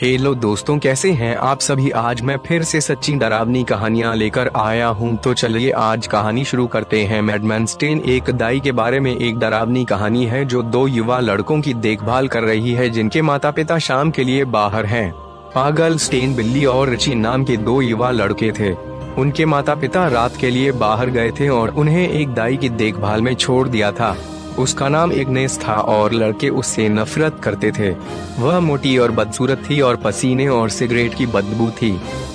Hello दोस्तों, कैसे हैं आप सभी। आज मैं फिर से सच्ची डरावनी कहानियां लेकर आया हूं। तो चलिए आज कहानी शुरू करते हैं। मैडमैन स्टेन एक दाई के बारे में एक डरावनी कहानी है जो दो युवा लड़कों की देखभाल कर रही है जिनके माता पिता शाम के लिए बाहर हैं। पागल स्टेन, बिल्ली और रिची नाम के दो युवा लड़के थे। उनके माता पिता रात के लिए बाहर गए थे और उन्हें एक दाई की देखभाल में छोड़ दिया था। उसका नाम इग्नेस था और लड़के उससे नफरत करते थे। वह मोटी और बदसूरत थी और पसीने और सिगरेट की बदबू थी।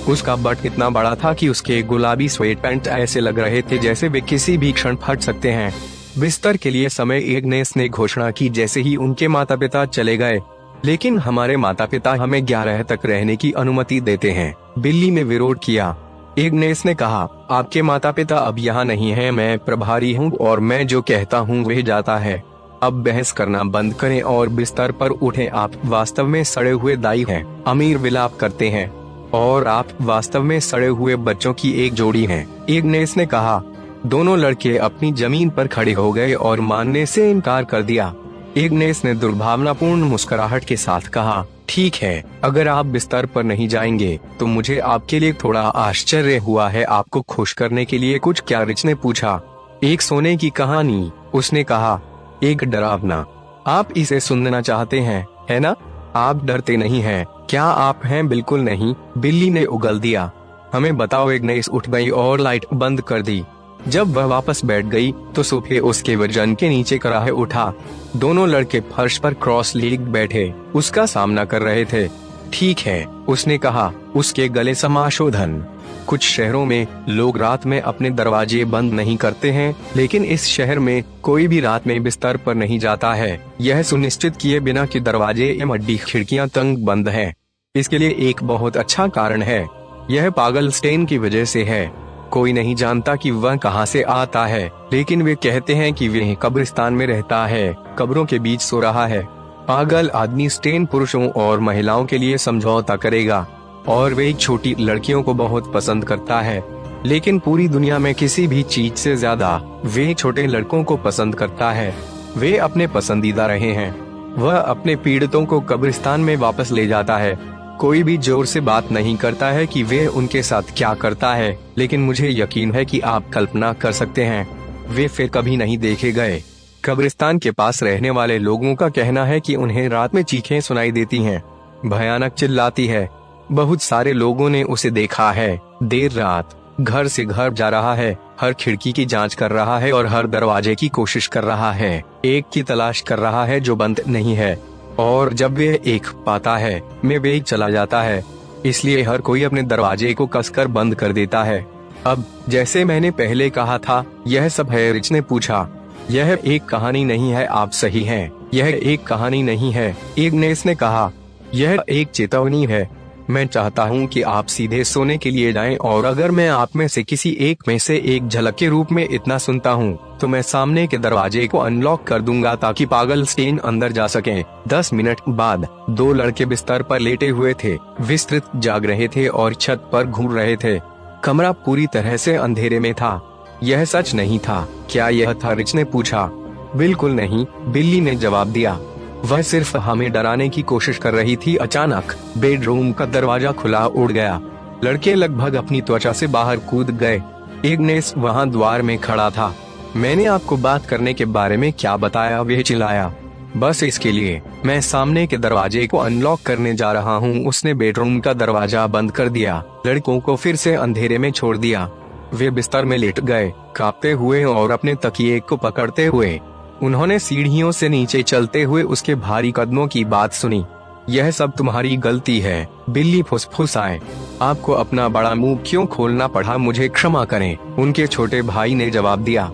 उसका बट इतना बड़ा था कि उसके गुलाबी स्वेट पैंट ऐसे लग रहे थे जैसे वे किसी भी क्षण फट सकते हैं। बिस्तर के लिए समय इग्नेस ने घोषणा की जैसे ही उनके माता पिता चले गए। लेकिन हमारे माता पिता हमें 11 तक रहने की अनुमति देते हैं, बिल्ली ने विरोध किया। इग्नेस ने कहा, आपके माता पिता अब यहाँ नहीं हैं, मैं प्रभारी हूँ और मैं जो कहता हूँ वह जाता है। अब बहस करना बंद करें और बिस्तर पर उठें। आप वास्तव में सड़े हुए दाई हैं, अमीर विलाप करते हैं, और आप वास्तव में सड़े हुए बच्चों की एक जोड़ी हैं, इग्नेस ने कहा। दोनों लड़के अपनी जमीन पर खड़े हो गए और मानने से इनकार कर दिया। इग्नेस ने दुर्भावनापूर्ण मुस्कुराहट के साथ कहा, ठीक है, अगर आप बिस्तर पर नहीं जाएंगे तो मुझे आपके लिए थोड़ा आश्चर्य हुआ है। आपको खुश करने के लिए कुछ क्या? रिच ने पूछा। एक सोने की कहानी, उसने कहा, एक डरावना। आप इसे सुनना चाहते हैं, है ना? आप डरते नहीं हैं, क्या आप हैं? बिल्कुल नहीं, बिल्ली ने उगल दिया। हमें बताओ। इग्नेस उठ गई और लाइट बंद कर दी। जब वह वापस बैठ गई तो सोफे उसके वजन के नीचे कराहे उठा। दोनों लड़के फर्श पर क्रॉस लेग बैठे उसका सामना कर रहे थे। ठीक है, उसने कहा, उसके गले समाशोधन। कुछ शहरों में लोग रात में अपने दरवाजे बंद नहीं करते हैं, लेकिन इस शहर में कोई भी रात में बिस्तर पर नहीं जाता है, यह सुनिश्चित किए बिना कि दरवाजे एवं अड्डी खिड़कियां तंग बंद हैं। इसके लिए एक बहुत अच्छा कारण है, यह पागल स्टेन की वजह से है। कोई नहीं जानता कि वह कहां से आता है, लेकिन वे कहते हैं कि वह कब्रिस्तान में रहता है, कब्रों के बीच सो रहा है। पागल आदमी स्टेन पुरुषों और महिलाओं के लिए समझौता करेगा और वे छोटी लड़कियों को बहुत पसंद करता है, लेकिन पूरी दुनिया में किसी भी चीज से ज्यादा वे छोटे लड़कों को पसंद करता है। वे अपने पसंदीदा रहे हैं। वह अपने पीड़ितों को कब्रिस्तान में वापस ले जाता है। कोई भी जोर से बात नहीं करता है कि वे उनके साथ क्या करता है, लेकिन मुझे यकीन है कि आप कल्पना कर सकते हैं, वे फिर कभी नहीं देखे गए। कब्रिस्तान के पास रहने वाले लोगों का कहना है कि उन्हें रात में चीखें सुनाई देती हैं, भयानक चिल्लाती है। बहुत सारे लोगों ने उसे देखा है। देर रात घर से घर जा रहा है, हर खिड़की की जांच कर रहा है और हर दरवाजे की कोशिश कर रहा है, एक की तलाश कर रहा है जो बंद नहीं है, और जब वे एक पाता है में वे चला जाता है। इसलिए हर कोई अपने दरवाजे को कसकर बंद कर देता है। अब जैसे मैंने पहले कहा था, यह सब है। रिच ने पूछा, यह एक कहानी नहीं है। आप सही हैं, यह एक कहानी नहीं है, इग्नेस ने कहा, यह एक चेतावनी है। मैं चाहता हूं कि आप सीधे सोने के लिए जाएं, और अगर मैं आप में से किसी एक में से एक झलक के रूप में इतना सुनता हूं, तो मैं सामने के दरवाजे को अनलॉक कर दूंगा ताकि पागल स्टेन अंदर जा सके। 10 मिनट बाद दो लड़के बिस्तर पर लेटे हुए थे, विस्तृत जाग रहे थे और छत पर घूम रहे थे। कमरा पूरी तरह से अंधेरे में था। यह सच नहीं था। क्या यह था? रिच ने पूछा। बिल्कुल नहीं, बिल्ली ने जवाब दिया। वह सिर्फ हमें डराने की कोशिश कर रही थी। अचानक बेडरूम का दरवाजा खुला उड़ गया। लड़के लगभग अपनी त्वचा से बाहर कूद गए। इग्नेस वहां द्वार में खड़ा था। मैंने आपको बात करने के बारे में क्या बताया? वह चिल्लाया। बस इसके लिए मैं सामने के दरवाजे को अनलॉक करने जा रहा हूँ। उसने बेडरूम का दरवाजा बंद कर दिया, लड़कों को फिर से अंधेरे में छोड़ दिया। वे बिस्तर में लेट गए, कांपते हुए और अपने तकिए को पकड़ते हुए। उन्होंने सीढ़ियों से नीचे चलते हुए उसके भारी कदमों की बात सुनी। यह सब तुम्हारी गलती है, बिल्ली फुसफुसाए। आपको अपना बड़ा मुंह क्यों खोलना पड़ा? मुझे क्षमा करें, उनके छोटे भाई ने जवाब दिया।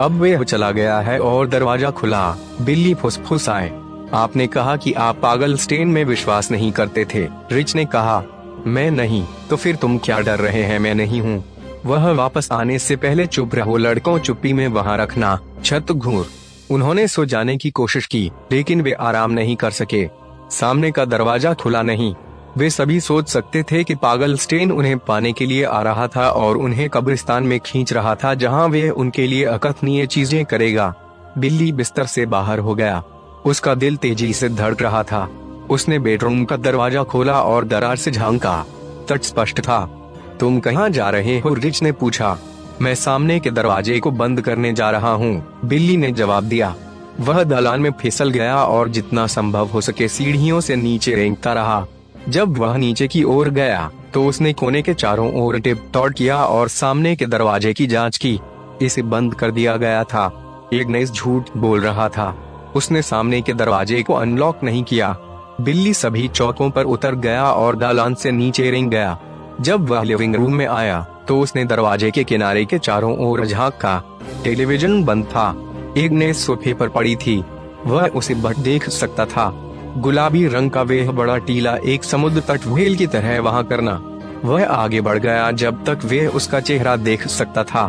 अब वे चला गया है और दरवाजा खुला। बिल्ली फुसफुसाए। आपने कहा कि आप पागल स्टेन में विश्वास नहीं करते थे, रिच ने कहा। मैं नहीं, तो फिर तुम क्या डर रहे हैं? मैं नहीं हूँ। वह वापस आने से पहले चुप रहो। लड़कों, चुप्पी में वहाँ रखना। छत घूर। उन्होंने सो जाने की कोशिश की, लेकिन वे आराम नहीं कर सके। सामने का दरवाजा खुला नहीं। वे सभी सोच सकते थे कि पागल स्टेन उन्हें पाने के लिए आ रहा था और उन्हें कब्रिस्तान में खींच रहा था, जहां वे उनके लिए अकथनीय चीजें करेगा। बिल्ली बिस्तर से बाहर हो गया। उसका दिल तेजी से धड़क रहा था। उसने बेडरूम का दरवाजा खोला और दरार से झांका। तट स्पष्ट था। तुम कहाँ जा रहे हो? रिच ने पूछा। मैं सामने के दरवाजे को बंद करने जा रहा हूँ, बिल्ली ने जवाब दिया। वह दालान में फिसल गया और जितना संभव हो सके सीढ़ियों से नीचे रेंगता रहा। जब वह नीचे की ओर गया तो उसने कोने के चारों ओर टिप टॉट किया और सामने के दरवाजे की जांच की। इसे बंद कर दिया गया था। इग्नेस झूठ बोल रहा था। उसने सामने के दरवाजे को अनलॉक नहीं किया। बिल्ली सभी चौकों पर उतर गया और दालान से नीचे रेंग गया। जब वह लिविंग रूम में आया तो उसने दरवाजे के किनारे के चारों ओर झांका। टेलीविजन बंद था। इग्नेस सोफे पर पड़ी थी। वह उसे बट देख सकता था। गुलाबी रंग का वह बड़ा टीला एक समुद्र तट व्हेल की तरह वहां करना। वह आगे बढ़ गया जब तक वह उसका चेहरा देख सकता था।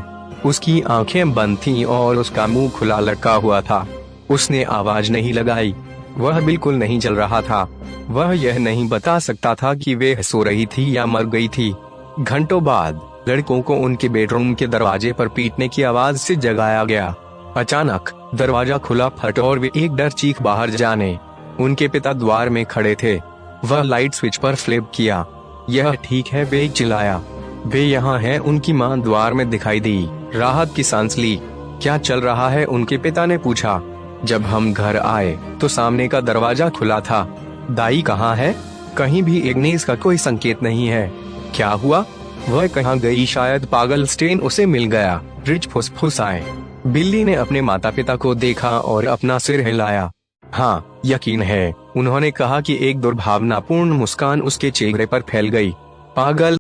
उसकी आंखें बंद थीं और उसका मुंह खुला लटका हुआ था। उसने आवाज नहीं लगाई। वह बिल्कुल नहीं जल रहा था। वह यह नहीं बता सकता था कि वह सो रही थी या मर गई थी। घंटों बाद लड़कों को उनके बेडरूम के दरवाजे पर पीटने की आवाज से जगाया गया। अचानक दरवाजा खुला फट और वे एक डर चीख बाहर जाने। उनके पिता द्वार में खड़े थे। वह लाइट स्विच पर फ्लिप किया। यह ठीक है, वे चिल्लाया। वे यहाँ हैं। उनकी मां द्वार में दिखाई दी। राहत की सांस ली। क्या चल रहा है? उनके पिता ने पूछा। जब हम घर आए तो सामने का दरवाजा खुला था। दाई कहाँ है? कहीं भी इग्नेस का कोई संकेत नहीं है। क्या हुआ? वह कहाँ गई? शायद पागल स्टेन उसे मिल गया, रिच फुसफुसाए। बिल्ली ने अपने माता पिता को देखा और अपना सिर हिलाया। हाँ, यकीन है, उन्होंने कहा कि एक दुर्भावनापूर्ण मुस्कान उसके चेहरे पर फैल गई। पागल